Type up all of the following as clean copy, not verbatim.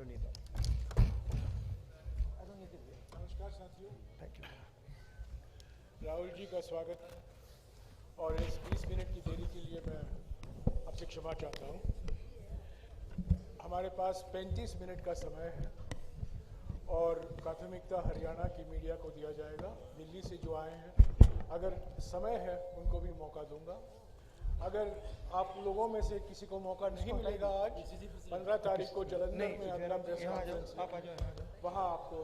नमस्कार साथियों, राहुल जी का स्वागत और इस 20 मिनट की देरी के लिए मैं आपसे क्षमा चाहता हूं। हमारे पास 35 मिनट का समय है और प्राथमिकता हरियाणा की मीडिया को दिया जाएगा। दिल्ली से जो आए हैं, अगर समय है उनको भी मौका दूंगा। अगर आप लोगों में से किसी को मौका नहीं मिलेगा, आज 15 तारीख को जालंधर में अगला प्रेस कॉन्फ्रेंस है, वहाँ आपको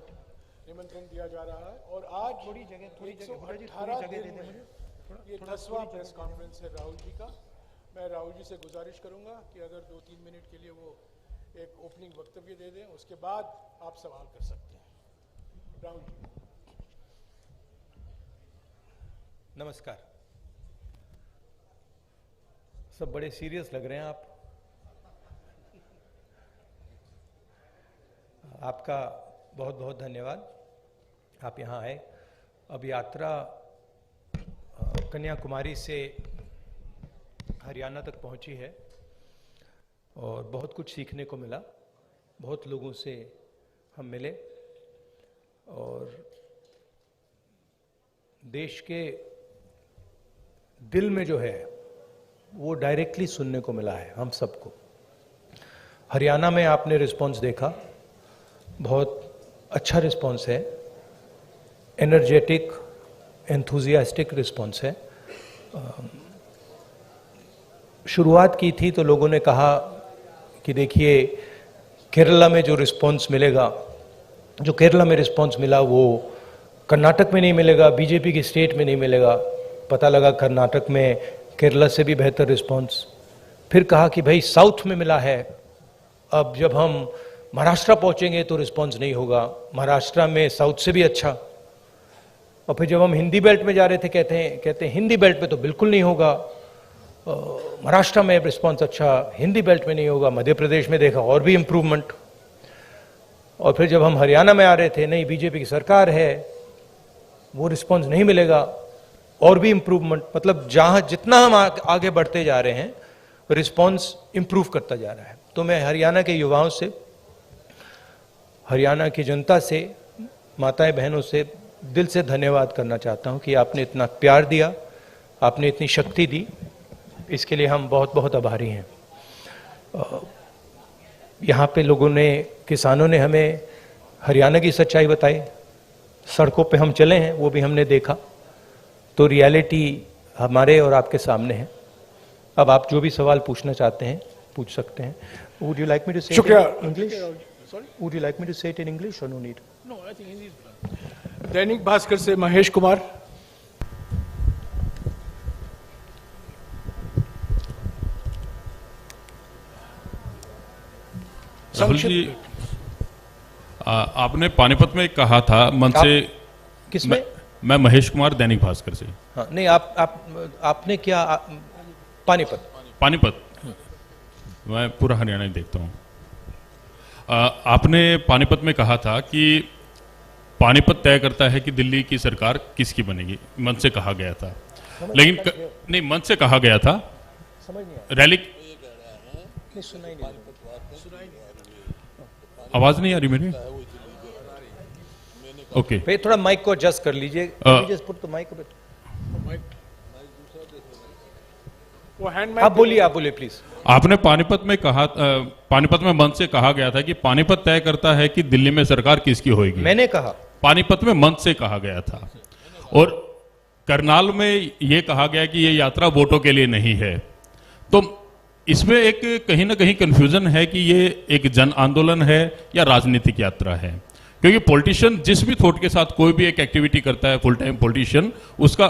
निमंत्रण दिया जा रहा है। और आज 118 दिन में ये 10वां प्रेस कॉन्फ्रेंस है राहुल जी का। मैं राहुल जी से गुजारिश करूंगा कि अगर 2-3 मिनट के लिए वो एक ओपनिंग वक्तव्य दे दें, उसके बाद आप सवाल कर सकते हैं। राहुल जी। नमस्कार। सब बड़े सीरियस लग रहे हैं आप। आपका बहुत बहुत धन्यवाद, आप यहाँ आए। अब यात्रा कन्याकुमारी से हरियाणा तक पहुँची है और बहुत कुछ सीखने को मिला। बहुत लोगों से हम मिले और देश के दिल में जो है वो डायरेक्टली सुनने को मिला है हम सबको। हरियाणा में आपने रिस्पॉन्स देखा, बहुत अच्छा रिस्पॉन्स है, एनर्जेटिक, एंथुजियास्टिक रिस्पॉन्स है। शुरुआत की थी तो लोगों ने कहा कि देखिए केरला में जो रिस्पॉन्स मिलेगा, जो केरला में रिस्पॉन्स मिला वो कर्नाटक में नहीं मिलेगा, बीजेपी की स्टेट में नहीं मिलेगा। पता लगा कर्नाटक में केरला से भी बेहतर रिस्पॉन्स। फिर कहा कि भाई साउथ में मिला है, अब जब हम महाराष्ट्र पहुंचेंगे तो रिस्पॉन्स नहीं होगा, महाराष्ट्र में साउथ से भी अच्छा। और फिर जब हम हिंदी बेल्ट में जा रहे थे, कहते हैं हिंदी बेल्ट में तो बिल्कुल नहीं होगा, महाराष्ट्र में रिस्पॉन्स अच्छा, हिंदी बेल्ट में नहीं होगा। मध्य प्रदेश में देखा और भी इम्प्रूवमेंट। और फिर जब हम हरियाणा में आ रहे थे, नहीं बीजेपी की सरकार है, वो रिस्पॉन्स नहीं मिलेगा, और भी इम्प्रूवमेंट। मतलब जहां जितना हम आगे बढ़ते जा रहे हैं, रिस्पॉन्स इम्प्रूव करता जा रहा है। तो मैं हरियाणा के युवाओं से, हरियाणा की जनता से, माताएं बहनों से दिल से धन्यवाद करना चाहता हूं कि आपने इतना प्यार दिया, आपने इतनी शक्ति दी, इसके लिए हम बहुत बहुत आभारी हैं। यहाँ पे लोगों ने, किसानों ने हमें हरियाणा की सच्चाई बताई, सड़कों पे हम चले हैं वो भी हमने देखा। तो रियलिटी हमारे और आपके सामने है। अब आप जो भी सवाल पूछना चाहते हैं पूछ सकते हैं। Would you like me to say it in English? Sorry? Would you like me to say it in English or no need? No, I think Hindi is fine. Dainik Bhaskar से महेश कुमार। राहुल जी, आपने पानीपत में कहा था मन से। किसमें? मैं महेश कुमार, दैनिक भास्कर से। हाँ, नहीं आपने क्या पानीपत। मैं पूरा हरियाणा ही देखता हूँ। आपने पानीपत में कहा था कि पानीपत तय करता है कि दिल्ली की सरकार किसकी बनेगी, मन से कहा गया था। लेकिन नहीं, मन से कहा गया था। रैली आवाज नहीं आ रही मेरी। ओके, भाई थोड़ा माइक को एडजस्ट कर लीजिए। आप बोलिए प्लीज। आपने पानीपत में कहा, पानीपत में मंच से कहा गया था कि पानीपत तय करता है कि दिल्ली में सरकार किसकी होगी। मैंने कहा पानीपत में मंच से कहा गया था। और करनाल में यह कहा गया कि यह यात्रा वोटों के लिए नहीं है। तो इसमें एक कहीं ना कहीं कंफ्यूजन है कि ये एक जन आंदोलन है या राजनीतिक यात्रा है। क्योंकि पॉलिटिशियन जिस भी थॉट के साथ कोई भी एक एक्टिविटी करता है, फुल टाइम पॉलिटिशियन, उसका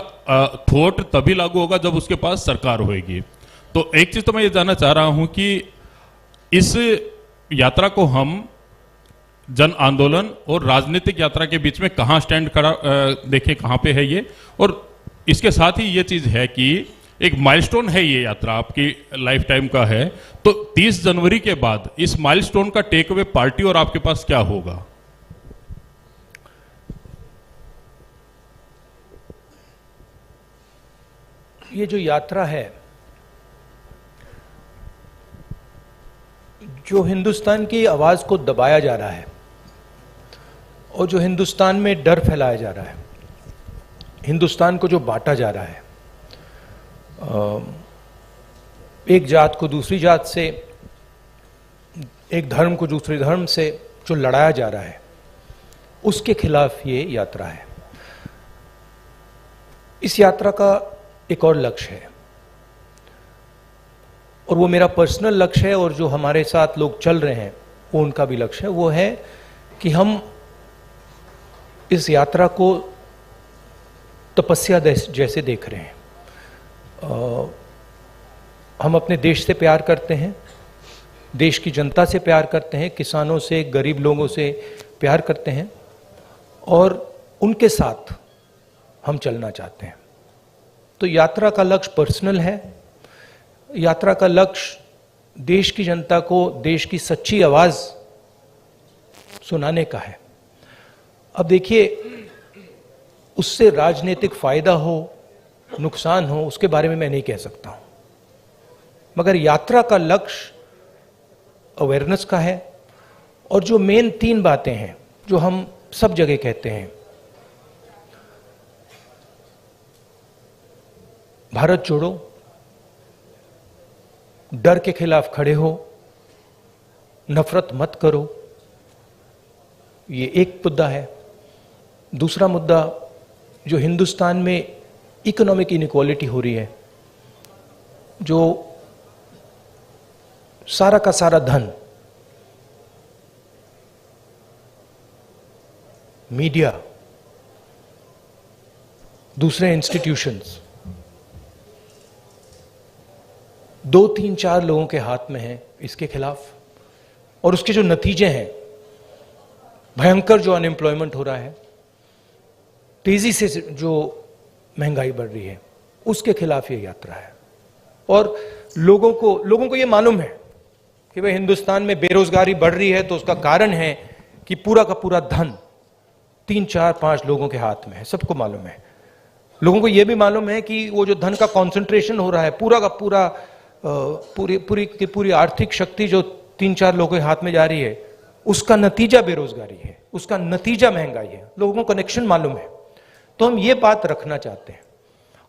थॉट तभी लागू होगा जब उसके पास सरकार होगी। तो एक चीज तो मैं ये जानना चाह रहा हूं कि इस यात्रा को हम जन आंदोलन और राजनीतिक यात्रा के बीच में कहां स्टैंड करा देखें, कहां पे है ये। और इसके साथ ही ये चीज है कि एक माइलस्टोन है ये यात्रा, आपकी लाइफ टाइम का है। तो 30 जनवरी के बाद इस माइलस्टोन का टेक अवे पार्टी और आपके पास क्या होगा? ये जो यात्रा है जो हिंदुस्तान की आवाज़ को दबाया जा रहा है और जो हिंदुस्तान में डर फैलाया जा रहा है, हिंदुस्तान को जो बांटा जा रहा है, एक जात को दूसरी जात से, एक धर्म को दूसरे धर्म से जो लड़ाया जा रहा है, उसके खिलाफ ये यात्रा है। इस यात्रा का एक और लक्ष्य है और वो मेरा पर्सनल लक्ष्य है, और जो हमारे साथ लोग चल रहे हैं वो उनका भी लक्ष्य है। वो है कि हम इस यात्रा को तपस्या जैसे देख रहे हैं। हम अपने देश से प्यार करते हैं, देश की जनता से प्यार करते हैं, किसानों से, गरीब लोगों से प्यार करते हैं और उनके साथ हम चलना चाहते हैं। तो यात्रा का लक्ष्य पर्सनल है। यात्रा का लक्ष्य देश की जनता को देश की सच्ची आवाज सुनाने का है। अब देखिए, उससे राजनीतिक फायदा हो, नुकसान हो, उसके बारे में मैं नहीं कह सकता हूं, मगर यात्रा का लक्ष्य अवेयरनेस का है। और जो मेन 3 बातें हैं जो हम सब जगह कहते हैं, भारत जोड़ो, डर के खिलाफ खड़े हो, नफरत मत करो, ये एक मुद्दा है। दूसरा मुद्दा, जो हिंदुस्तान में इकोनॉमिक इनइक्वालिटी हो रही है, जो सारा का सारा धन मीडिया, दूसरे इंस्टीट्यूशंस, 2, 3, 4 लोगों के हाथ में है, इसके खिलाफ। और उसके जो नतीजे हैं, भयंकर जो अनएम्प्लॉयमेंट हो रहा है, तेजी से जो महंगाई बढ़ रही है, उसके खिलाफ ये यात्रा है। और लोगों को ये मालूम है कि भाई हिंदुस्तान में बेरोजगारी बढ़ रही है, तो उसका कारण है कि पूरा का पूरा धन 3, 4, 5 लोगों के हाथ में है, सबको मालूम है। लोगों को यह भी मालूम है कि वो जो धन का कॉन्सेंट्रेशन हो रहा है, पूरा का पूरा पूरी आर्थिक शक्ति जो 3, 4 लोगों के हाथ में जा रही है, उसका नतीजा बेरोजगारी है, उसका नतीजा महंगाई है। लोगों को कनेक्शन मालूम है। तो हम ये बात रखना चाहते हैं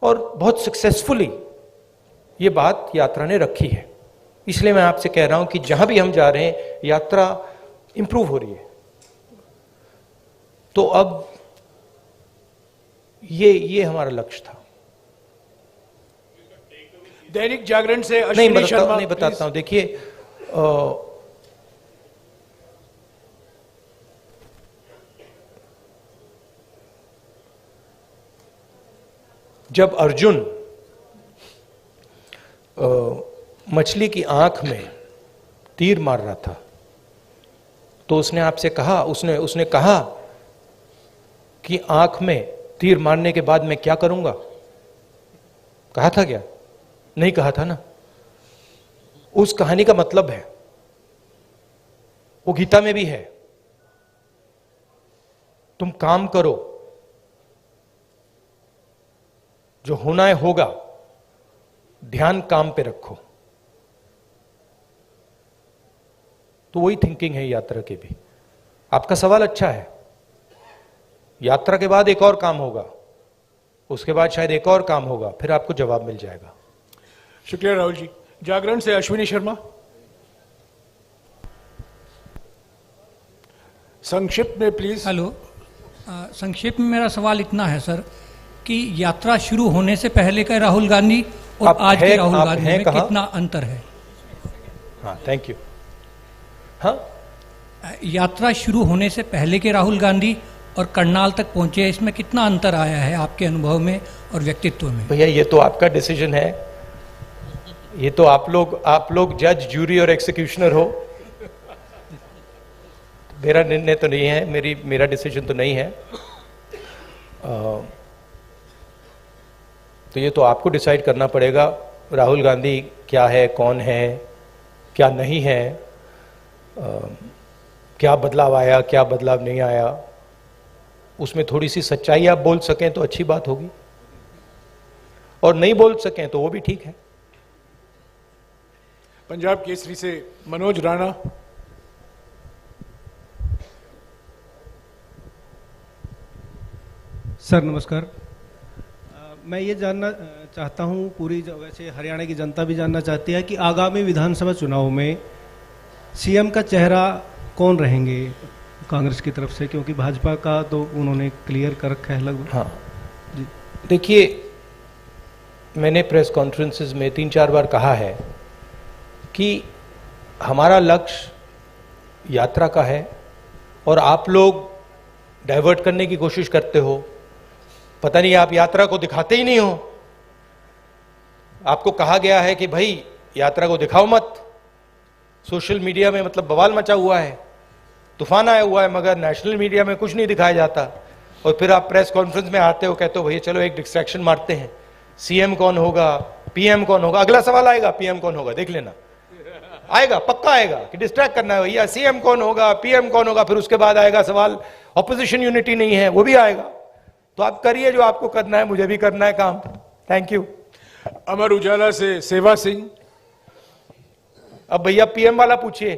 और बहुत सक्सेसफुली ये बात यात्रा ने रखी है। इसलिए मैं आपसे कह रहा हूं कि जहां भी हम जा रहे हैं, यात्रा इंप्रूव हो रही है। तो अब ये हमारा लक्ष्य था। दैनिक जागरण से अश्विनी शर्मा, नहीं बताता हूं। देखिए, जब अर्जुन मछली की आंख में तीर मार रहा था, तो उसने आपसे कहा, उसने कहा कि आंख में तीर मारने के बाद मैं क्या करूंगा? कहा था क्या? नहीं कहा था ना। उस कहानी का मतलब है, वो गीता में भी है, तुम काम करो, जो होना है होगा, ध्यान काम पे रखो। तो वही थिंकिंग है यात्रा की भी। आपका सवाल अच्छा है। यात्रा के बाद एक और काम होगा, उसके बाद शायद एक और काम होगा, फिर आपको जवाब मिल जाएगा। शुक्रिया राहुल जी। जागरण से अश्विनी शर्मा, संक्षिप्त में प्लीज। हेलो, संक्षिप्त में मेरा सवाल इतना है सर कि यात्रा शुरू होने से पहले का राहुल गांधी और आज के राहुल गांधी में कितना अंतर है? हाँ, थैंक यू। हाँ, यात्रा शुरू होने से पहले के राहुल गांधी और करनाल तक पहुंचे, इसमें कितना अंतर आया है आपके अनुभव में और व्यक्तित्व में? भैया, ये तो आपका डिसीजन है। ये तो आप लोग जज, जूरी और एक्सिक्यूशनर हो। मेरा निर्णय तो नहीं है, मेरा डिसीजन तो नहीं है। तो ये तो आपको डिसाइड करना पड़ेगा राहुल गांधी क्या है, कौन है, क्या नहीं है, क्या बदलाव आया, क्या बदलाव नहीं आया। उसमें थोड़ी सी सच्चाई आप बोल सकें तो अच्छी बात होगी, और नहीं बोल सकें तो वो भी ठीक है। पंजाब केसरी से मनोज राणा। सर नमस्कार। मैं ये जानना चाहता हूँ, वैसे हरियाणा की जनता भी जानना चाहती है कि आगामी विधानसभा चुनाव में सीएम का चेहरा कौन रहेंगे कांग्रेस की तरफ से, क्योंकि भाजपा का तो उन्होंने क्लियर कर रखा है लगभग। हाँ जी, देखिए मैंने प्रेस कॉन्फ्रेंसेस में 3-4 बार कहा है कि हमारा लक्ष्य यात्रा का है और आप लोग डाइवर्ट करने की कोशिश करते हो। पता नहीं आप यात्रा को दिखाते ही नहीं हो। आपको कहा गया है कि भाई यात्रा को दिखाओ मत। सोशल मीडिया में मतलब बवाल मचा हुआ है, तूफान आया हुआ है, मगर नेशनल मीडिया में कुछ नहीं दिखाया जाता। और फिर आप प्रेस कॉन्फ्रेंस में आते हो, कहते हो भैया चलो एक डिस्ट्रैक्शन मारते हैं, सीएम कौन होगा, पीएम कौन होगा। अगला सवाल आएगा पीएम कौन होगा, देख लेना आएगा, पक्का आएगा कि डिस्ट्रैक्ट करना है भैया, सीएम कौन होगा, पीएम कौन होगा। फिर उसके बाद आएगा सवाल ऑपोजिशन यूनिटी नहीं है, वो भी आएगा। तो आप करिए जो आपको करना है, मुझे भी करना है काम। Thank you. अमर उजाला से सेवा सिंह। अब भैया पीएम वाला पूछिए,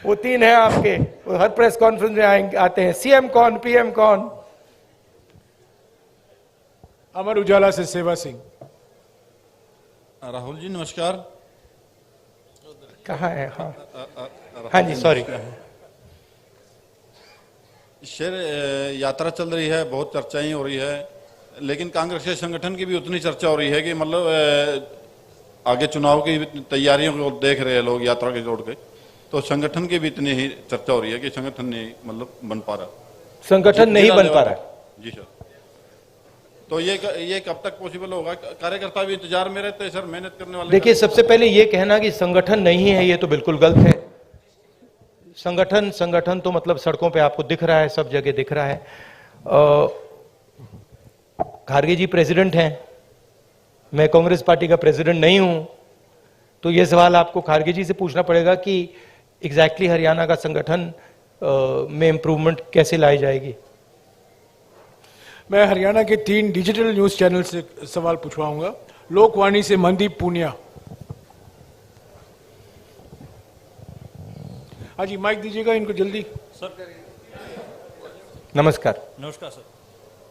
वो 3 हैं आपके, वो हर प्रेस कॉन्फ्रेंस में आते हैं, सीएम कौन, पीएम कौन। अमर उजाला से सेवा सिंह। राहुल जी नमस्कार। कहाँ है? हाँ हाँ जी, सॉरी। शेर यात्रा चल रही है, बहुत चर्चाएं हो रही है, लेकिन कांग्रेस के संगठन की भी उतनी चर्चा हो रही है कि मतलब आगे चुनाव की तैयारियों को देख रहे हैं लोग यात्रा के जोड़ के, तो संगठन की भी इतनी ही चर्चा हो रही है कि संगठन नहीं मतलब बन पा रहा, संगठन नहीं बन पा रहा है। जी सर, तो ये कब तक पॉसिबल होगा? कार्यकर्ता भी इंतजार में रहते हैं सर, मेहनत करने वाले। देखिए सबसे पहले ये कहना कि संगठन नहीं है, ये तो बिल्कुल गलत है। संगठन तो मतलब सड़कों पे आपको दिख रहा है, सब जगह दिख रहा है। खारगे जी प्रेसिडेंट हैं, मैं कांग्रेस पार्टी का प्रेसिडेंट नहीं हूं, तो ये सवाल आपको खारगे जी से पूछना पड़ेगा कि एग्जैक्टली हरियाणा का संगठन में इंप्रूवमेंट कैसे लाई जाएगी। मैं हरियाणा के 3 डिजिटल न्यूज चैनल से सवाल पूछवाऊंगा। लोकवाणी से मनदीप पूनिया। हाँ जी, माइक दीजिएगा इनको जल्दी। सर नमस्कार। नमस्कार सर।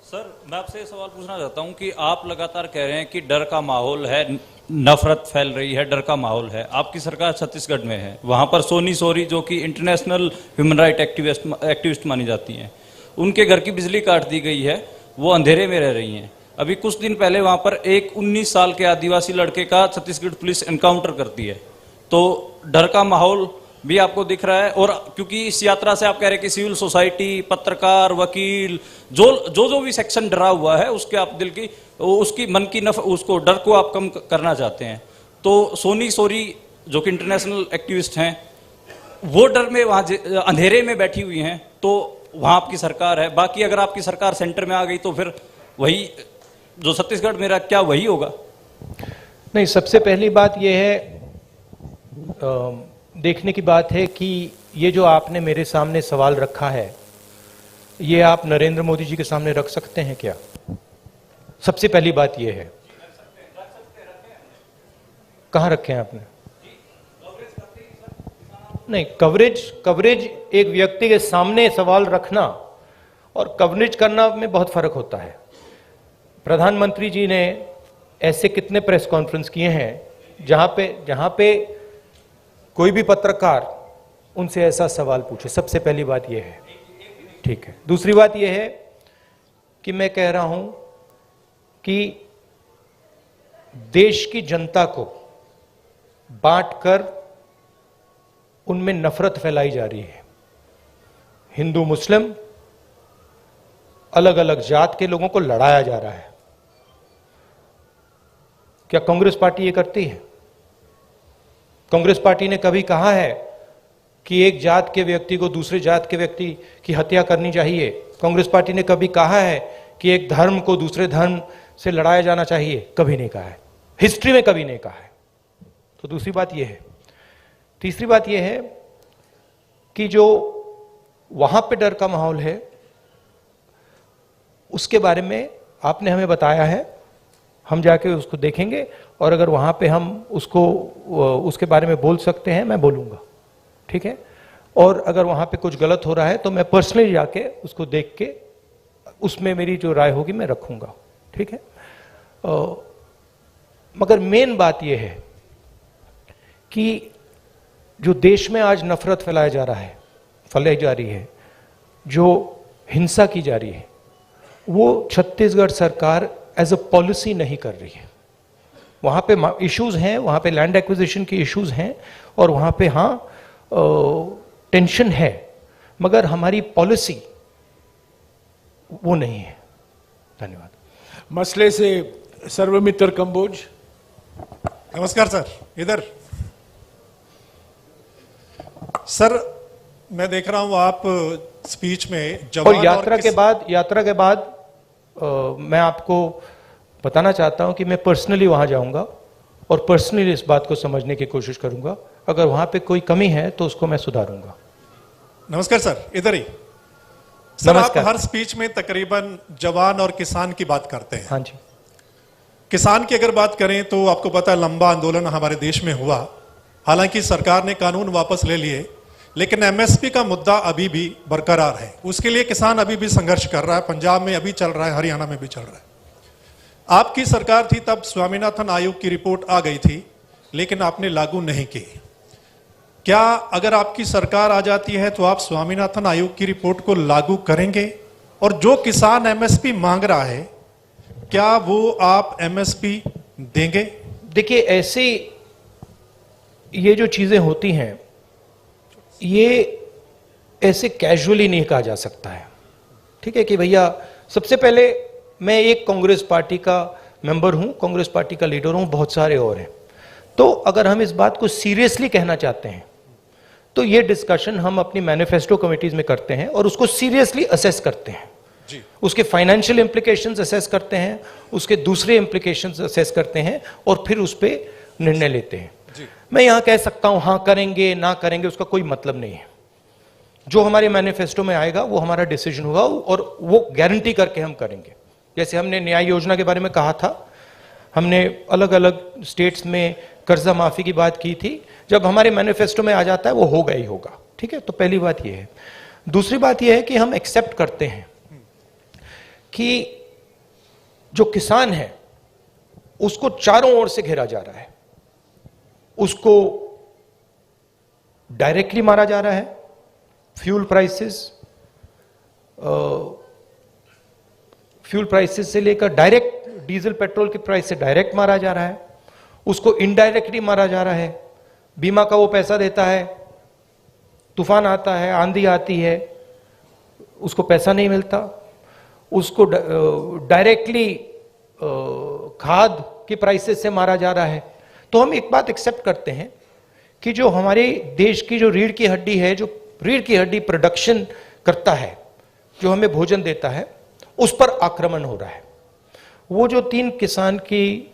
सर मैं आपसे सवाल पूछना चाहता हूं कि आप लगातार कह रहे हैं कि डर का माहौल है, नफरत फैल रही है, डर का माहौल है। आपकी सरकार छत्तीसगढ़ में है, वहां पर सोनी सोरी जो कि इंटरनेशनल ह्यूमन राइट एक्टिविस्ट मानी जाती हैं, उनके घर की बिजली काट दी गई है, वो अंधेरे में रह रही हैं। अभी कुछ दिन पहले वहां पर एक 19 साल के आदिवासी लड़के का छत्तीसगढ़ पुलिस एनकाउंटर करती है। तो डर का माहौल भी आपको दिख रहा है, और क्योंकि इस यात्रा से आप कह रहे हैं कि सिविल सोसाइटी, पत्रकार, वकील, जो भी सेक्शन डरा हुआ है, उसके आप दिल की उसकी मन की उसको डर को आप कम करना चाहते हैं। तो सोनी सोरी जो कि इंटरनेशनल एक्टिविस्ट हैं, वो डर में वहां अंधेरे में बैठी हुई हैं, तो वहां आपकी सरकार है। बाकी अगर आपकी सरकार सेंटर में आ गई तो फिर वही जो छत्तीसगढ़ में रहा, क्या वही होगा? नहीं, सबसे पहली बात यह है, देखने की बात है कि ये जो आपने मेरे सामने सवाल रखा है, ये आप नरेंद्र मोदी जी के सामने रख सकते हैं क्या? सबसे पहली बात ये है। कहां रखे हैं आपने? नहीं, कवरेज एक व्यक्ति के सामने सवाल रखना और कवरेज करना में बहुत फर्क होता है। प्रधानमंत्री जी ने ऐसे कितने प्रेस कॉन्फ्रेंस किए हैं जहां पे कोई भी पत्रकार उनसे ऐसा सवाल पूछे। सबसे पहली बात यह है, ठीक है। दूसरी बात यह है कि मैं कह रहा हूं कि देश की जनता को बांटकर उनमें नफरत फैलाई जा रही है। हिंदू मुस्लिम, अलग अलग जात के लोगों को लड़ाया जा रहा है। क्या कांग्रेस पार्टी ये करती है? कांग्रेस पार्टी ने कभी कहा है कि एक जात के व्यक्ति को दूसरे जात के व्यक्ति की हत्या करनी चाहिए? कांग्रेस पार्टी ने कभी कहा है कि एक धर्म को दूसरे धर्म से लड़ाया जाना चाहिए? कभी नहीं कहा है, हिस्ट्री में कभी नहीं कहा है। तो दूसरी बात यह है। तीसरी बात यह है कि जो वहां पे डर का माहौल है, उसके बारे में आपने हमें बताया है, हम जाके उसको देखेंगे और अगर वहाँ पे हम उसको उसके बारे में बोल सकते हैं मैं बोलूँगा, ठीक है। और अगर वहाँ पे कुछ गलत हो रहा है तो मैं पर्सनली जाके उसको देख के उसमें मेरी जो राय होगी मैं रखूँगा, ठीक है। मगर मेन बात यह है कि जो देश में आज नफरत फैलाई जा रही है, जो हिंसा की जा रही है, वो छत्तीसगढ़ सरकार एज अ पॉलिसी नहीं कर रही है। वहाँ पे इश्यूज हैं, वहाँ पे लैंड एक्विजिशन के इश्यूज हैं और वहाँ पे हाँ टेंशन है, मगर हमारी पॉलिसी वो नहीं है। धन्यवाद। मसले से सर्वमित्र कंबोज। नमस्कार सर। इधर सर मैं देख रहा हूं आप स्पीच में जवान और यात्रा के बाद मैं आपको बताना चाहता हूं कि मैं पर्सनली वहां जाऊंगा और पर्सनली इस बात को समझने की कोशिश करूंगा। अगर वहां पे कोई कमी है तो उसको मैं सुधारूंगा। नमस्कार सर। इधर ही सर, आप हर स्पीच में तकरीबन जवान और किसान की बात करते हैं। हाँ जी। किसान की अगर बात करें तो आपको पता है लंबा आंदोलन हमारे देश में हुआ, हालांकि सरकार ने कानून वापस ले लिए, लेकिन एमएसपी का मुद्दा अभी भी बरकरार है। उसके लिए किसान अभी भी संघर्ष कर रहा है। पंजाब में अभी चल रहा है, हरियाणा में भी चल रहा है। आपकी सरकार थी तब स्वामीनाथन आयोग की रिपोर्ट आ गई थी, लेकिन आपने लागू नहीं की। क्या अगर आपकी सरकार आ जाती है तो आप स्वामीनाथन आयोग की रिपोर्ट को लागू करेंगे? और जो किसान एमएसपी मांग रहा है, क्या वो आप एमएसपी देंगे? देखिए, ऐसे ये जो चीजें होती हैं ये ऐसे कैजुअली नहीं कहा जा सकता है, ठीक है। कि भैया सबसे पहले मैं एक कांग्रेस पार्टी का मेंबर हूं, कांग्रेस पार्टी का लीडर हूं, बहुत सारे और हैं। तो अगर हम इस बात को सीरियसली कहना चाहते हैं तो ये डिस्कशन हम अपनी मैनिफेस्टो कमिटीज में करते हैं और उसको सीरियसली असेस करते हैं जी। उसके फाइनेंशियल इंप्लीकेशंस असेस करते हैं, उसके दूसरे इंप्लीकेशंस असेस करते हैं और फिर उस पर निर्णय लेते हैं जी। मैं यहां कह सकता हूं हाँ करेंगे ना करेंगे, उसका कोई मतलब नहीं है। जो हमारे मैनिफेस्टो में आएगा वो हमारा डिसीजन होगा और वो गारंटी करके हम करेंगे। जैसे हमने न्याय योजना के बारे में कहा था, हमने अलग अलग स्टेट्स में कर्जा माफी की बात की थी। जब हमारे मैनिफेस्टो में आ जाता है वो होगा ही होगा, ठीक है। तो पहली बात ये है। दूसरी बात ये है कि हम एक्सेप्ट करते हैं कि जो किसान है उसको चारों ओर से घेरा जा रहा है। उसको डायरेक्टली मारा जा रहा है, फ्यूल प्राइसेस से लेकर डायरेक्ट डीजल पेट्रोल की प्राइस से डायरेक्ट मारा जा रहा है। उसको इनडायरेक्टली मारा जा रहा है। बीमा का वो पैसा देता है, तूफान आता है, आंधी आती है, उसको पैसा नहीं मिलता। उसको डायरेक्टली खाद की प्राइसेस से मारा जा रहा है। तो हम एक बात एक्सेप्ट करते हैं कि जो हमारे देश की जो रीढ़ की हड्डी है, जो रीढ़ की हड्डी प्रोडक्शन करता है, जो हमें भोजन देता है, उस पर आक्रमण हो रहा है। वो जो 3 किसान की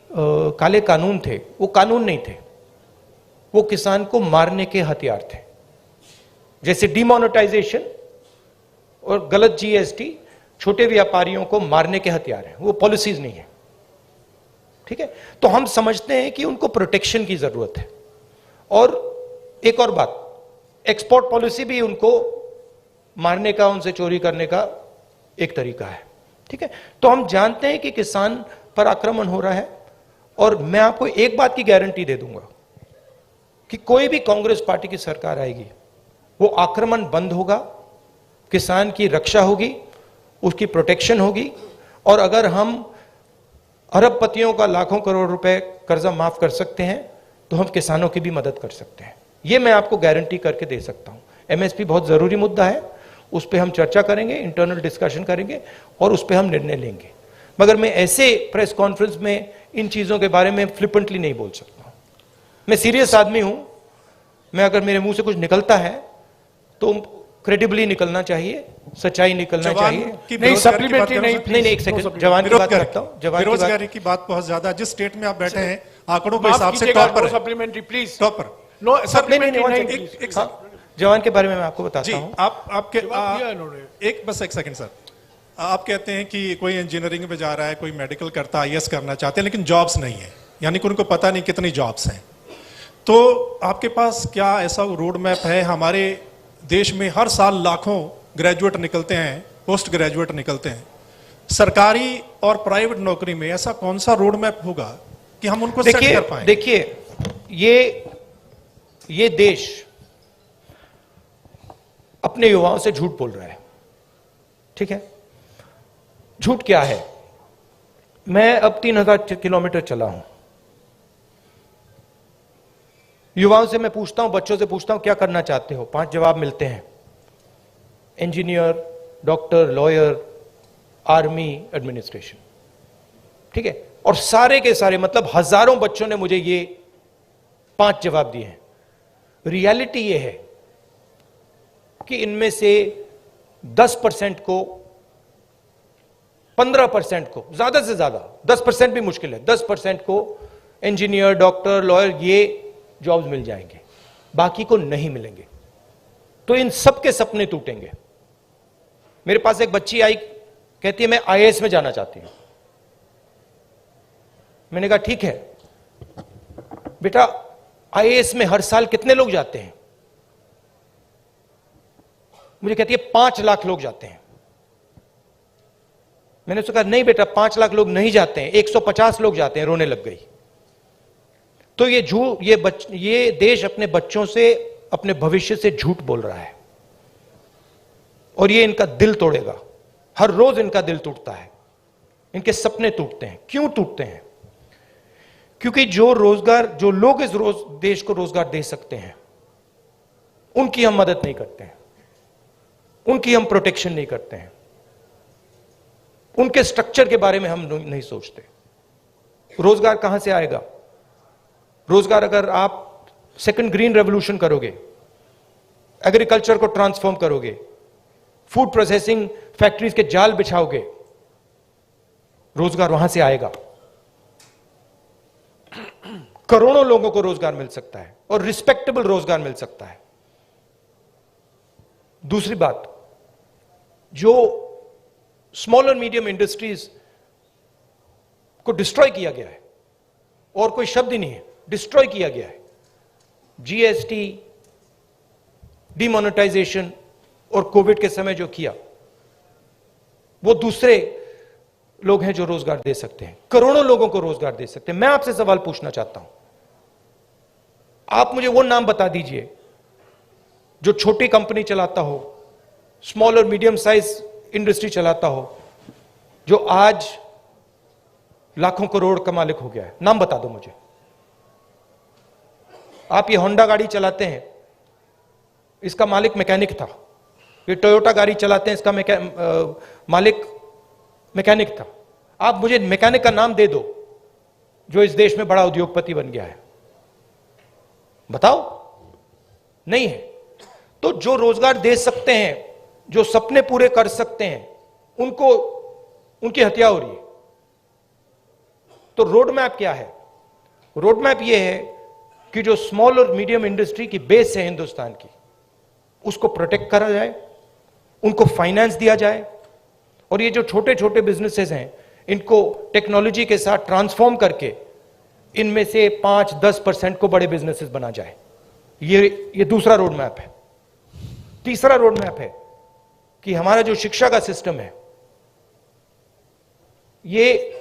काले कानून थे, वो कानून नहीं थे, वो किसान को मारने के हथियार थे। जैसे डिमोनेटाइजेशन और गलत जीएसटी छोटे व्यापारियों को मारने के हथियार हैं, वो पॉलिसीज नहीं है, ठीक है। तो हम समझते हैं कि उनको प्रोटेक्शन की जरूरत है। और एक और बात, एक्सपोर्ट पॉलिसी भी उनको मारने का, उनसे चोरी करने का एक तरीका है, ठीक है। तो हम जानते हैं कि किसान पर आक्रमण हो रहा है और मैं आपको एक बात की गारंटी दे दूंगा कि कोई भी कांग्रेस पार्टी की सरकार आएगी, वो आक्रमण बंद होगा, किसान की रक्षा होगी, उसकी प्रोटेक्शन होगी। और अगर हम अरबपतियों का लाखों करोड़ रुपए कर्जा माफ कर सकते हैं तो हम किसानों की भी मदद कर सकते हैं। ये मैं आपको गारंटी करके दे सकता हूं। एमएसपी बहुत जरूरी मुद्दा है, उस पर हम चर्चा करेंगे, इंटरनल डिस्कशन करेंगे और उस पर हम निर्णय लेंगे। मगर मैं ऐसे प्रेस कॉन्फ्रेंस में इन चीजों के बारे में फ्लिपेंटली नहीं बोल सकता। मैं सीरियस आदमी हूं। मैं अगर मेरे मुंह से कुछ निकलता है तो क्रेडिबली निकलना चाहिए, सच्चाई निकलना चाहिए। नहीं, सप्लीमेंट्री नहीं, एक सेकंड, जवान की बात करता हूं। बेरोजगारी की बात बहुत ज्यादा, जिस स्टेट में आप बैठे हैं आंकड़ों के हिसाब से टॉप पर, सप्लीमेंट्री प्लीज, टॉप पर। नो सप्लीमेंट्री नहीं। जवान के बारे में मैं आपको बताता हूं। आपके एक सेकंड सर, आप कहते हैं कि कोई इंजीनियरिंग में जा रहा है, कोई मेडिकल करता, आईएएस करना चाहते हैं, लेकिन जॉब्स नहीं है, यानी कि उनको पता नहीं कितनी जॉब्स हैं। तो आपके पास क्या ऐसा रोड मैप है? हमारे देश में हर साल लाखों ग्रेजुएट निकलते हैं, पोस्ट ग्रेजुएट निकलते हैं, सरकारी और प्राइवेट नौकरी में ऐसा कौन सा रोड मैप होगा कि हम उनको सेट कर पाएं? देखिए, ये देश अपने युवाओं से झूठ बोल रहा है, ठीक है? झूठ क्या है? मैं अब 3000 किलोमीटर चला हूं, युवाओं से मैं पूछता हूं, बच्चों से पूछता हूं क्या करना चाहते हो, 5 जवाब मिलते हैं, engineer, doctor, lawyer, army, administration, ठीक है? और सारे के सारे, मतलब हजारों बच्चों ने मुझे ये 5 जवाब दिए हैं। रियलिटी ये है कि इनमें से 10% को, 15% को, ज्यादा से ज्यादा 10% भी मुश्किल है, 10% को इंजीनियर, डॉक्टर, लॉयर ये जॉब्स मिल जाएंगे, बाकी को नहीं मिलेंगे। तो इन सब के सपने टूटेंगे। मेरे पास एक बच्ची आई, कहती है मैं आईएएस में जाना चाहती हूं। मैंने कहा ठीक है बेटा, आईएएस में हर साल कितने लोग जाते हैं? मुझे कहती है 5 लाख लोग जाते हैं। मैंने उससे कहा नहीं बेटा, 5 लाख लोग नहीं जाते हैं, 150 लोग जाते हैं। रोने लग गई। तो ये देश अपने बच्चों से, अपने भविष्य से झूठ बोल रहा है और ये इनका दिल तोड़ेगा। हर रोज इनका दिल टूटता है, इनके सपने टूटते हैं। क्यों टूटते हैं? क्योंकि जो लोग इस देश को रोजगार दे सकते हैं, उनकी हम मदद नहीं करते हैं, उनकी हम प्रोटेक्शन नहीं करते हैं, उनके स्ट्रक्चर के बारे में हम नहीं सोचते। रोजगार कहां से आएगा? रोजगार अगर आप सेकंड ग्रीन रेवोल्यूशन करोगे, एग्रीकल्चर को ट्रांसफॉर्म करोगे, फूड प्रोसेसिंग फैक्ट्रीज के जाल बिछाओगे, रोजगार वहां से आएगा। करोड़ों लोगों को रोजगार मिल सकता है और रिस्पेक्टेबल रोजगार मिल सकता है। दूसरी बात, जो स्मॉल और मीडियम इंडस्ट्रीज को डिस्ट्रॉय किया गया है, और कोई शब्द ही नहीं है, डिस्ट्रॉय किया गया है। जीएसटी, डिमोनेटाइजेशन और कोविड के समय जो किया, वो दूसरे लोग हैं जो रोजगार दे सकते हैं, करोड़ों लोगों को रोजगार दे सकते हैं। मैं आपसे सवाल पूछना चाहता हूं, आप मुझे वो नाम बता दीजिए जो छोटी कंपनी चलाता हो, स्मॉल और मीडियम साइज इंडस्ट्री चलाता हो, जो आज लाखों करोड़ का मालिक हो गया है। नाम बता दो मुझे। आप ये होंडा गाड़ी चलाते हैं, इसका मालिक मैकेनिक था। ये टोयोटा गाड़ी चलाते हैं, इसका मालिक मैकेनिक था। आप मुझे मैकेनिक का नाम दे दो जो इस देश में बड़ा उद्योगपति बन गया है, बताओ। नहीं है। तो जो रोजगार दे सकते हैं, जो सपने पूरे कर सकते हैं, उनकी हत्या हो रही है। तो रोड मैप क्या है? रोड मैप यह है कि जो स्मॉल और मीडियम इंडस्ट्री की बेस है हिंदुस्तान की, उसको प्रोटेक्ट करा जाए, उनको फाइनेंस दिया जाए, और ये जो छोटे छोटे बिजनेसेस हैं, इनको टेक्नोलॉजी के साथ ट्रांसफॉर्म करके इनमें से 5-10% को बड़े बिजनेसेस बना जाए। ये दूसरा रोड मैप है। तीसरा रोड मैप है कि हमारा जो शिक्षा का सिस्टम है, ये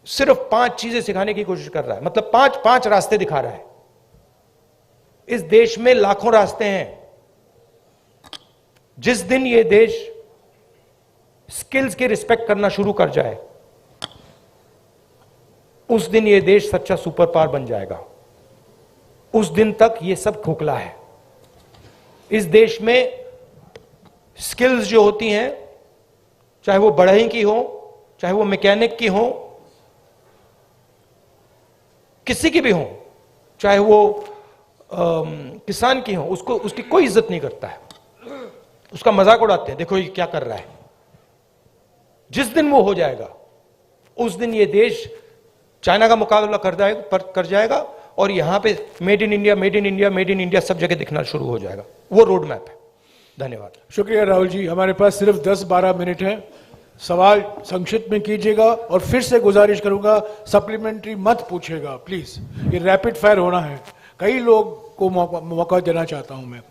सिर्फ 5 चीजें सिखाने की कोशिश कर रहा है, मतलब 5 रास्ते दिखा रहा है। इस देश में लाखों रास्ते हैं। जिस दिन ये देश स्किल्स की रिस्पेक्ट करना शुरू कर जाए, उस दिन ये देश सच्चा सुपर पावर बन जाएगा। उस दिन तक ये सब खोखला है। इस देश में स्किल्स जो होती हैं, चाहे वो बढ़ई की हो, चाहे वो मैकेनिक की हो, किसी की भी हो, चाहे वो किसान की हो, उसकी कोई इज्जत नहीं करता है, उसका मजाक उड़ाते हैं, देखो ये क्या कर रहा है। जिस दिन वो हो जाएगा, उस दिन ये देश चाइना का मुकाबला कर जाएगा और यहां पे made in India, made in India, made in India सब जगह दिखना शुरू हो जाएगा। वो रोड मैप है। धन्यवाद। शुक्रिया राहुल जी। हमारे पास सिर्फ 10-12 मिनट है। सवाल संक्षिप्त में कीजिएगा और फिर से गुजारिश करूंगा सप्लीमेंट्री मत पूछेगा प्लीज, ये रैपिड फायर होना है, कई लोग को मौका देना चाहता हूं मैं।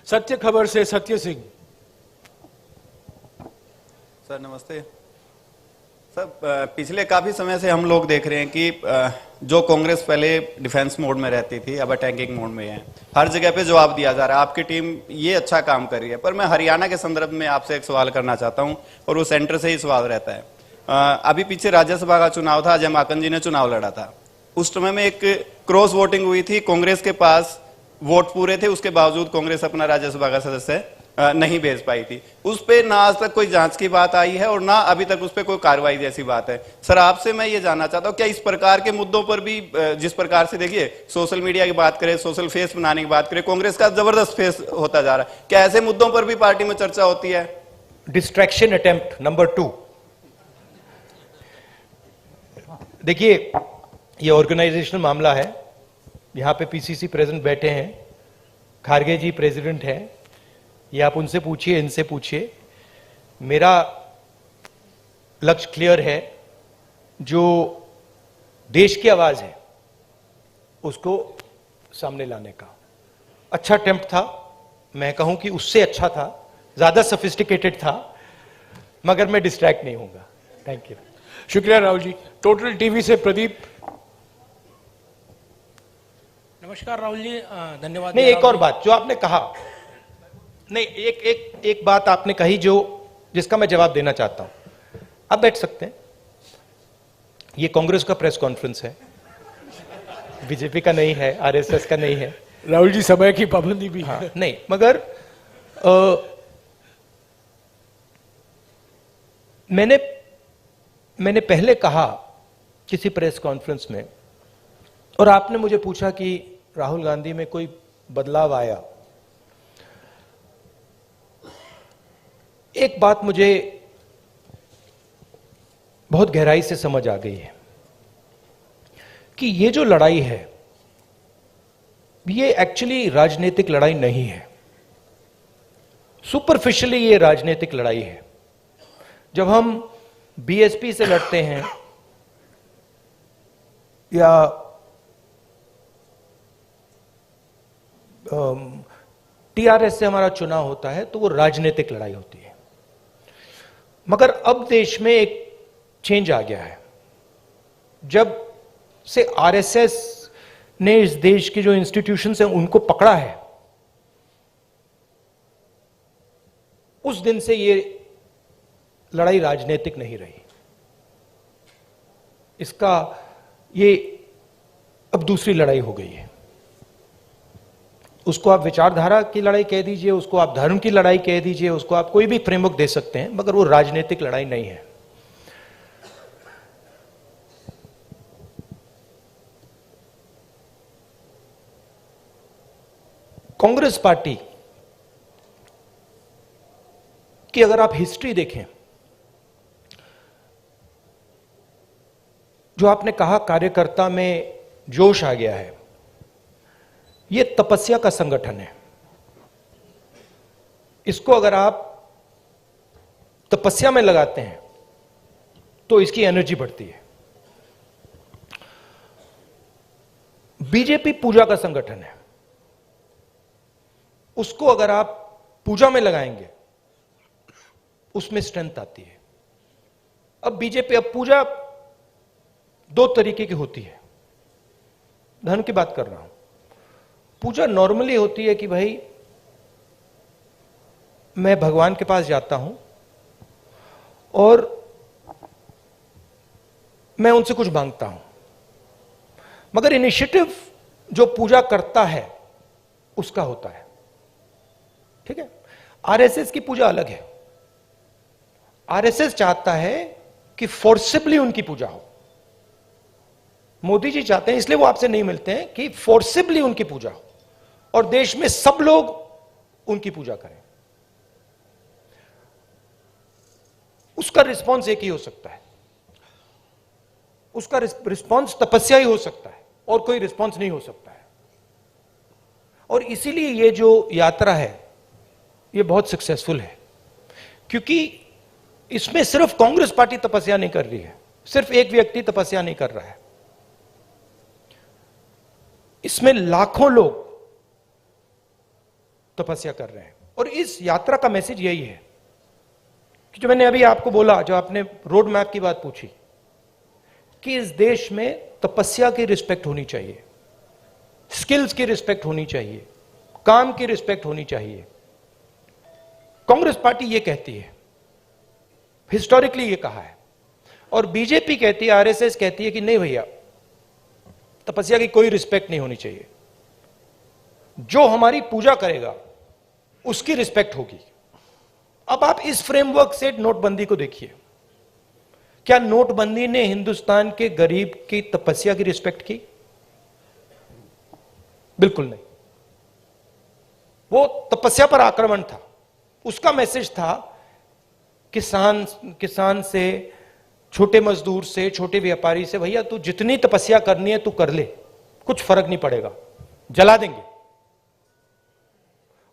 सत्य खबर से सत्य सिंह। सर नमस्ते सर, पिछले काफी समय से हम लोग देख रहे हैं कि जो कांग्रेस पहले डिफेंस मोड में रहती थी अब अटैकिंग मोड में है, हर जगह पे जवाब दिया जा रहा है। आपकी टीम ये अच्छा काम कर रही है, पर मैं हरियाणा के संदर्भ में आपसे एक सवाल करना चाहता हूं और वो सेंटर से ही सवाल रहता है। अभी पीछे राज्यसभा का चुनाव था, अजय माकन जी ने चुनाव लड़ा था, उस समय में एक क्रॉस वोटिंग हुई थी, कांग्रेस के पास वोट पूरे थे, उसके बावजूद कांग्रेस अपना राज्यसभा का सदस्य नहीं भेज पाई थी। उस पे ना आज तक कोई जांच की बात आई है और ना अभी तक उस पे कोई कार्रवाई जैसी बात है। सर आपसे मैं ये जानना चाहता हूं, क्या इस प्रकार के मुद्दों पर भी, जिस प्रकार से देखिए सोशल मीडिया की बात करें, सोशल फेस बनाने की बात करें, कांग्रेस का जबरदस्त फेस होता जा रहा है, क्या ऐसे मुद्दों पर भी पार्टी में चर्चा होती है? Distraction attempt number 2। देखिए ये ऑर्गेनाइजेशनल मामला है, यहां पे पीसीसी प्रेसिडेंट बैठे हैं, खारगे जी प्रेसिडेंट हैं, ये आप उनसे पूछिए, इनसे पूछिए। मेरा लक्ष्य क्लियर है, जो देश की आवाज है उसको सामने लाने का। अच्छा अटेम्प्ट था, मैं कहूं कि उससे अच्छा था, ज्यादा सोफिस्टिकेटेड था, मगर मैं डिस्ट्रैक्ट नहीं होऊंगा। Thank you. शुक्रिया राहुल जी। टोटल टीवी से प्रदीप। नमस्कार राहुल जी, धन्यवाद। नहीं, एक और बात जो आपने कहा, नहीं एक बात आपने कही जो जिसका मैं जवाब देना चाहता हूं। आप बैठ सकते हैं, ये कांग्रेस का प्रेस कॉन्फ्रेंस है, बीजेपी का नहीं है, आरएसएस का नहीं है। राहुल जी समय की पाबंदी भी हाँ, है। नहीं, मगर मैंने पहले कहा किसी प्रेस कॉन्फ्रेंस में, और आपने मुझे पूछा कि राहुल गांधी में कोई बदलाव आया। एक बात मुझे बहुत गहराई से समझ आ गई है कि ये जो लड़ाई है ये एक्चुअली राजनीतिक लड़ाई नहीं है, सुपरफिशियली ये राजनीतिक लड़ाई है। जब हम बीएसपी से लड़ते हैं या टीआरएस से हमारा चुनाव होता है तो वो राजनीतिक लड़ाई होती है। मगर अब देश में एक चेंज आ गया है, जब से आरएसएस ने इस देश के जो इंस्टीट्यूशंस हैं उनको पकड़ा है, उस दिन से ये लड़ाई राजनीतिक नहीं रही। इसका ये अब दूसरी लड़ाई हो गई है। उसको आप विचारधारा की लड़ाई कह दीजिए, उसको आप धर्म की लड़ाई कह दीजिए, उसको आप कोई भी फ्रेमवर्क दे सकते हैं, मगर वो राजनीतिक लड़ाई नहीं है। कांग्रेस पार्टी की अगर आप हिस्ट्री देखें, जो आपने कहा कार्यकर्ता में जोश आ गया है, यह तपस्या का संगठन है। इसको अगर आप तपस्या में लगाते हैं तो इसकी एनर्जी बढ़ती है। बीजेपी पूजा का संगठन है, उसको अगर आप पूजा में लगाएंगे उसमें स्ट्रेंथ आती है। अब बीजेपी, अब पूजा दो तरीके की होती है, धर्म की बात कर रहा हूं। पूजा नॉर्मली होती है कि भाई मैं भगवान के पास जाता हूं और मैं उनसे कुछ मांगता हूं, मगर इनिशिएटिव जो पूजा करता है उसका होता है। ठीक है, आरएसएस की पूजा अलग है। आरएसएस चाहता है कि फोर्सिबली उनकी पूजा हो। मोदी जी चाहते हैं, इसलिए वो आपसे नहीं मिलते हैं, कि फोर्सिबली उनकी पूजा हो और देश में सब लोग उनकी पूजा करें। उसका रिस्पॉन्स एक ही हो सकता है, उसका रिस्पॉन्स तपस्या ही हो सकता है और कोई रिस्पॉन्स नहीं हो सकता है। और इसीलिए ये जो यात्रा है ये बहुत सक्सेसफुल है, क्योंकि इसमें सिर्फ कांग्रेस पार्टी तपस्या नहीं कर रही है, सिर्फ एक व्यक्ति तपस्या नहीं कर रहा है, इसमें लाखों लोग तपस्या कर रहे हैं। और इस यात्रा का मैसेज यही है कि जो मैंने अभी आपको बोला, जो आपने रोड मैप की बात पूछी, कि इस देश में तपस्या की रिस्पेक्ट होनी चाहिए, स्किल्स की रिस्पेक्ट होनी चाहिए, काम की रिस्पेक्ट होनी चाहिए। कांग्रेस पार्टी ये कहती है, हिस्टोरिकली ये कहा है, और बीजेपी कहती है, आरएसएस कहती है कि नहीं भैया, तपस्या की कोई रिस्पेक्ट नहीं होनी चाहिए, जो हमारी पूजा करेगा उसकी रिस्पेक्ट होगी। अब आप इस फ्रेमवर्क से नोटबंदी को देखिए, क्या नोटबंदी ने हिंदुस्तान के गरीब की तपस्या की रिस्पेक्ट की? बिल्कुल नहीं। वो तपस्या पर आक्रमण था। उसका मैसेज था किसान से, छोटे मजदूर से, छोटे व्यापारी से, भैया तू जितनी तपस्या करनी है तू कर ले, कुछ फर्क नहीं पड़ेगा, जला देंगे।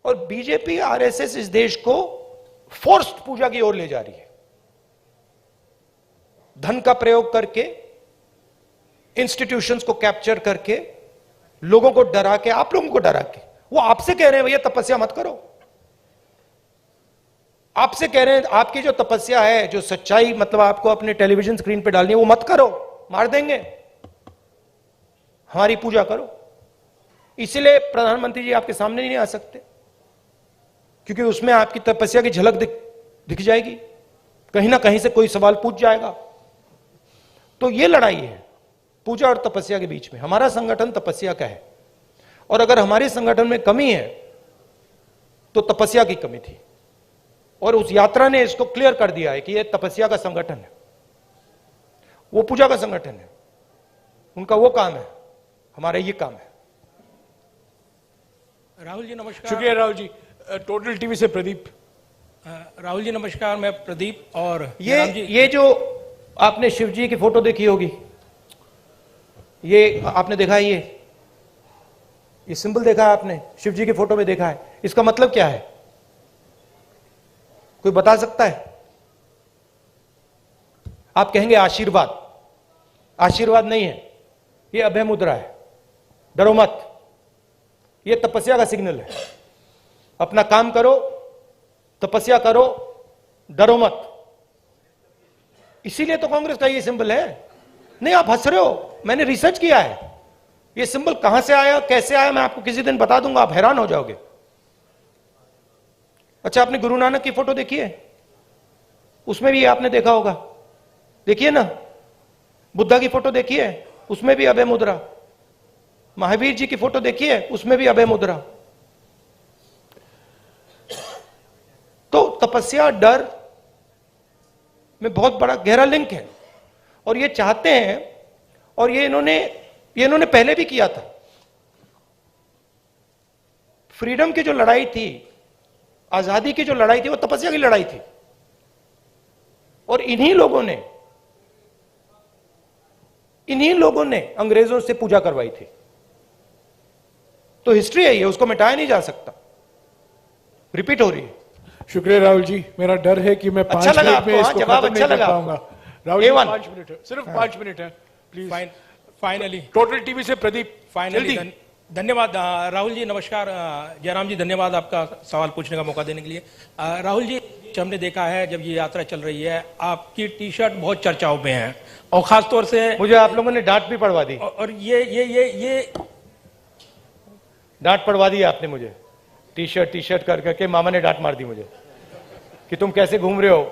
और बीजेपी आरएसएस इस देश को फोर्स्ड पूजा की ओर ले जा रही है, धन का प्रयोग करके, इंस्टीट्यूशंस को कैप्चर करके, लोगों को डरा के, आप लोगों को डरा के। वो आपसे कह रहे हैं भैया तपस्या मत करो, आपसे कह रहे हैं आपकी जो तपस्या है, जो सच्चाई मतलब आपको अपने टेलीविजन स्क्रीन पे डालनी है, वो मत करो, मार देंगे, हमारी पूजा करो। इसलिए प्रधानमंत्री जी आपके सामने नहीं आ सकते, क्योंकि उसमें आपकी तपस्या की झलक दिख जाएगी, कहीं ना कहीं से कोई सवाल पूछ जाएगा। तो ये लड़ाई है पूजा और तपस्या के बीच में। हमारा संगठन तपस्या का है, और अगर हमारे संगठन में कमी है तो तपस्या की कमी थी, और उस यात्रा ने इसको क्लियर कर दिया है कि यह तपस्या का संगठन है, वो पूजा का संगठन है। उनका वो काम है, हमारा ये काम है। राहुल जी नमस्कार। शुक्रिया राहुल जी। टोटल टीवी से प्रदीप। राहुल जी नमस्कार, मैं प्रदीप। और ये जो आपने शिव जी की फोटो देखी होगी, ये आपने देखा है, ये सिंबल देखा है आपने, शिव जी की फोटो में देखा है, इसका मतलब क्या है? कोई बता सकता है? आप कहेंगे आशीर्वाद। आशीर्वाद नहीं है, ये अभय मुद्रा है, डरो मत। ये तपस्या का सिग्नल है, अपना काम करो, तपस्या करो, डरो मत। इसीलिए तो कांग्रेस का ये सिंबल है। नहीं, आप हंस रहे हो, मैंने रिसर्च किया है, ये सिंबल कहां से आया, कैसे आया, मैं आपको किसी दिन बता दूंगा, आप हैरान हो जाओगे। अच्छा, आपने गुरु नानक की फोटो देखी है? उसमें भी आपने देखा होगा, देखिए ना। बुद्धा की फोटो देखी है, उसमें भी अभय मुद्रा। महावीर जी की फोटो देखी है, उसमें भी अभय मुद्रा। तो तपस्या डर में बहुत बड़ा गहरा लिंक है, और ये चाहते हैं, और ये इन्होंने पहले भी किया था। फ्रीडम की जो लड़ाई थी, आजादी की जो लड़ाई थी, वो तपस्या की लड़ाई थी, और इन्हीं लोगों ने अंग्रेजों से पूजा करवाई थी। तो हिस्ट्री है ये, उसको मिटाया नहीं जा सकता, रिपीट हो रही है। शुक्रिया राहुल जी। मेरा डर है कि मैं 5 मिनट में इसको खत्म नहीं कर पाऊंगा। राहुल जी 5 मिनट है, सिर्फ 5 मिनट है, प्लीज। फाइनली टोटल टीवी से प्रदीप। फाइनली धन्यवाद राहुल जी। नमस्कार जयराम जी, धन्यवाद आपका सवाल पूछने का मौका देने के लिए। राहुल जी, हमने देखा है जब ये यात्रा चल रही है, आपकी टी शर्ट बहुत चर्चाओं में है, और खास तौर से मुझे आप लोगों ने डांट भी पड़वा दी, और ये डांट पड़वा दी आपने मुझे। टी शर्ट कर करके मामा ने डांट मार दी मुझे कि तुम कैसे घूम रहे हो।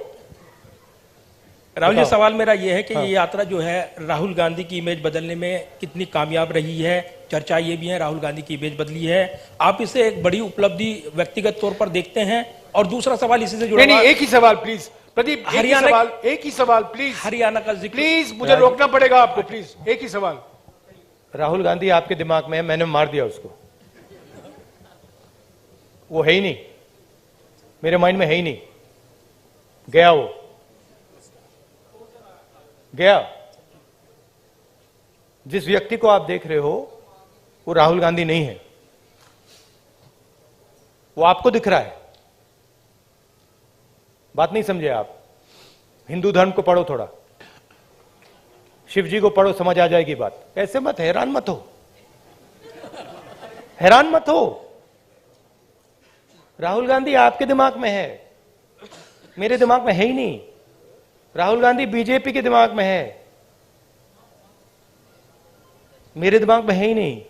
राहुल जी, सवाल मेरा यह है कि ये यात्रा जो है राहुल गांधी की इमेज बदलने में कितनी कामयाब रही है? चर्चा ये भी है राहुल गांधी की इमेज बदली है, आप इसे एक बड़ी उपलब्धि व्यक्तिगत तौर पर देखते हैं? और दूसरा सवाल इसी से जुड़ा, नहीं, एक ही सवाल प्लीज प्रदीप, एक ही सवाल प्लीज। हरियाणा का जिक्र प्लीज, मुझे रोकना पड़ेगा आपको, प्लीज एक ही सवाल। राहुल गांधी आपके दिमाग में है, मैंने मार दिया उसको, वो है ही नहीं, मेरे माइंड में है ही नहीं, गया, वो गया। जिस व्यक्ति को आप देख रहे हो वो राहुल गांधी नहीं है, वो आपको दिख रहा है। बात नहीं समझे आप? हिंदू धर्म को पढ़ो, थोड़ा शिव जी को पढ़ो, समझ आ जाएगी बात। ऐसे मत, हैरान मत हो, हैरान मत हो। राहुल गांधी आपके दिमाग में है, मेरे दिमाग में है ही नहीं। राहुल गांधी बीजेपी के दिमाग में है, मेरे दिमाग में है ही नहीं।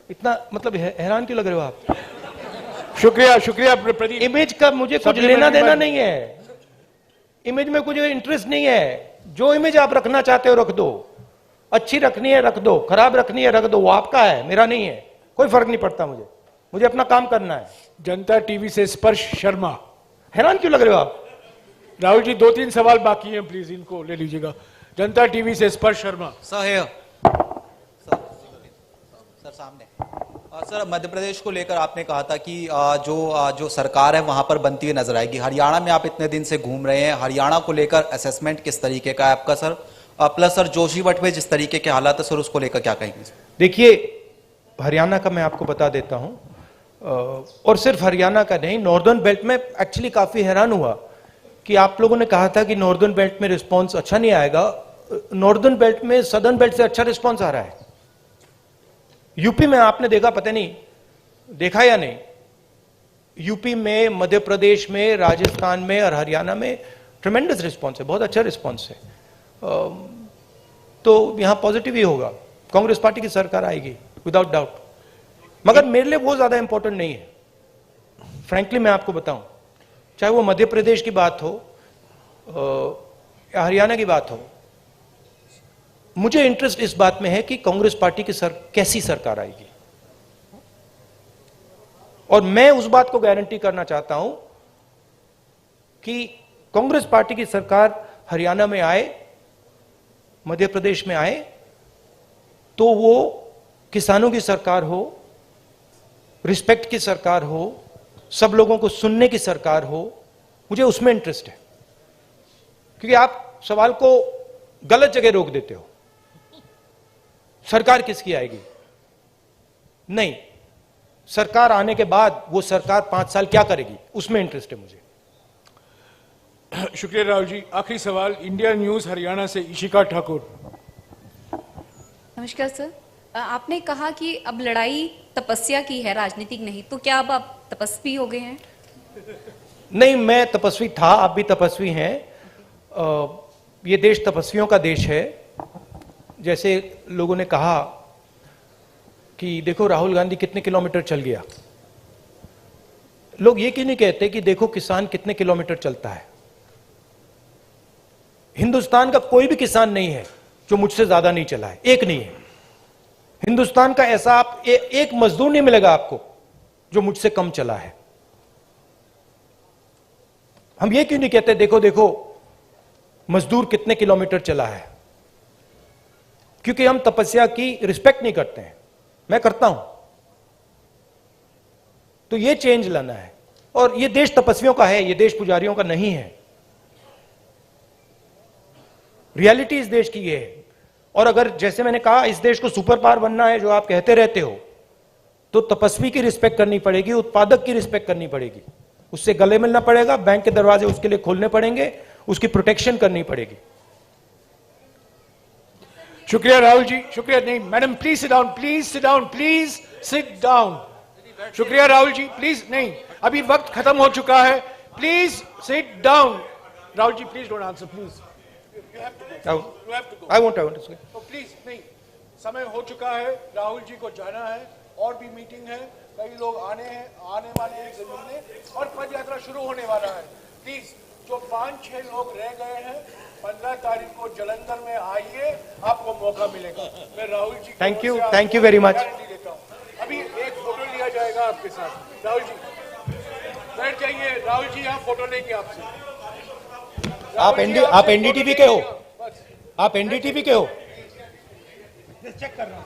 इतना मतलब हैरान क्यों लग रहे हो आप? शुक्रिया, शुक्रिया प्रदीप। इमेज का मुझे कुछ लेना देना नहीं है, इमेज में कुछ इंटरेस्ट नहीं है। जो इमेज आप रखना चाहते हो रख दो, अच्छी रखनी है रख दो, खराब रखनी है रख दो, वो आपका है, मेरा नहीं है, कोई फर्क नहीं पड़ता मुझे, मुझे अपना काम करना है। जनता टीवी से स्पर्श शर्मा। हैरान क्यों लग रहे हो आप? राहुल जी 2-3 सवाल बाकी हैं, प्लीज इनको ले लीजिएगा। जनता टीवी से स्पर्श शर्मा। सर सामने। सर, मध्य प्रदेश को लेकर आपने कहा था कि जो सरकार है वहां पर बनती हुई नजर आएगी। हरियाणा में आप इतने दिन से घूम रहे हैं, हरियाणा को लेकर असेसमेंट किस तरीके का है आपका सर? प्लस सर जोशीमठ में जिस तरीके के हालात है सर, उसको लेकर क्या कहेंगे? देखिए, हरियाणा का मैं आपको बता देता हूं, और सिर्फ हरियाणा का नहीं, नॉर्दर्न बेल्ट में एक्चुअली काफी हैरान हुआ कि आप लोगों ने कहा था कि नॉर्दर्न बेल्ट में रिस्पॉन्स अच्छा नहीं आएगा। नॉर्दर्न बेल्ट में सदर्न बेल्ट से अच्छा रिस्पॉन्स आ रहा है। यूपी में आपने देखा, पता नहीं देखा या नहीं, यूपी में, मध्य प्रदेश में, राजस्थान में और हरियाणा में ट्रेमेंडस रिस्पॉन्स है, बहुत अच्छा रिस्पॉन्स है। तो यहां पॉजिटिव ही होगा, कांग्रेस पार्टी की सरकार आएगी विदाउट डाउट। मगर मेरे लिए वो ज्यादा इंपॉर्टेंट नहीं है, फ्रैंकली मैं आपको बताऊं, चाहे वो मध्य प्रदेश की बात हो या हरियाणा की बात हो। मुझे इंटरेस्ट इस बात में है कि कांग्रेस पार्टी की कैसी सरकार आएगी, और मैं उस बात को गारंटी करना चाहता हूं कि कांग्रेस पार्टी की सरकार हरियाणा में आए, मध्य प्रदेश में आए, तो वो किसानों की सरकार हो, रिस्पेक्ट की सरकार हो, सब लोगों को सुनने की सरकार हो। मुझे उसमें इंटरेस्ट है, क्योंकि आप सवाल को गलत जगह रोक देते हो। सरकार किसकी आएगी? नहीं, सरकार आने के बाद वो सरकार 5 साल क्या करेगी, उसमें इंटरेस्ट है मुझे। शुक्रिया राहुल जी। आखिरी सवाल इंडिया न्यूज हरियाणा से इशिका ठाकुर। नमस्कार सर, आपने कहा कि अब लड़ाई तपस्या की है, राजनीतिक नहीं, तो क्या अब आप तपस्वी हो गए हैं? नहीं, मैं तपस्वी था, आप भी तपस्वी हैं। ये देश तपस्वियों का देश है। जैसे लोगों ने कहा कि देखो राहुल गांधी कितने किलोमीटर चल गया, लोग ये क्यों नहीं कहते कि देखो किसान कितने किलोमीटर चलता है? हिंदुस्तान का कोई भी किसान नहीं है जो मुझसे ज्यादा नहीं चला है, एक नहीं है। हिंदुस्तान का ऐसा आप एक मजदूर नहीं मिलेगा आपको जो मुझसे कम चला है। हम ये क्यों नहीं कहते देखो देखो मजदूर कितने किलोमीटर चला है? क्योंकि हम तपस्या की रिस्पेक्ट नहीं करते हैं, मैं करता हूं। तो ये चेंज लाना है, और ये देश तपस्वियों का है, ये देश पुजारियों का नहीं है। रियलिटी इस देश की ये है। और अगर जैसे मैंने कहा इस देश को सुपर पावर बनना है, जो आप कहते रहते हो, तो तपस्वी की रिस्पेक्ट करनी पड़ेगी, उत्पादक की रिस्पेक्ट करनी पड़ेगी, उससे गले मिलना पड़ेगा, बैंक के दरवाजे उसके लिए खोलने पड़ेंगे, उसकी प्रोटेक्शन करनी पड़ेगी। शुक्रिया राहुल जी, शुक्रिया। नहीं madam, please sit down, please sit down, please sit down. शुक्रिया राहुल जी, प्लीज। नहीं, अभी वक्त खत्म हो चुका है, please sit down. Rahul ji please don't answer, please. I won't. तो प्लीज नहीं, समय हो चुका है, राहुल जी को जाना है, और भी मीटिंग है, कई लोग आने वाले हैं मिलने, और पद यात्रा शुरू होने वाला है। प्लीज जो 5-6 लोग रह गए हैं, 15 तारीख को जलंधर में आइए, आपको मौका मिलेगा। मैं Rahul ji thank you very much. देता हूँ। अभी एक फोटो लिया जाएगा आपके साथ। राहुल जी बैठ जाइए, राहुल जी यहाँ फोटो लेंगे आपसे। आप एनडीटीवी के हो? आप एनडीटीवी के हो? चेक कर रहा हूँ।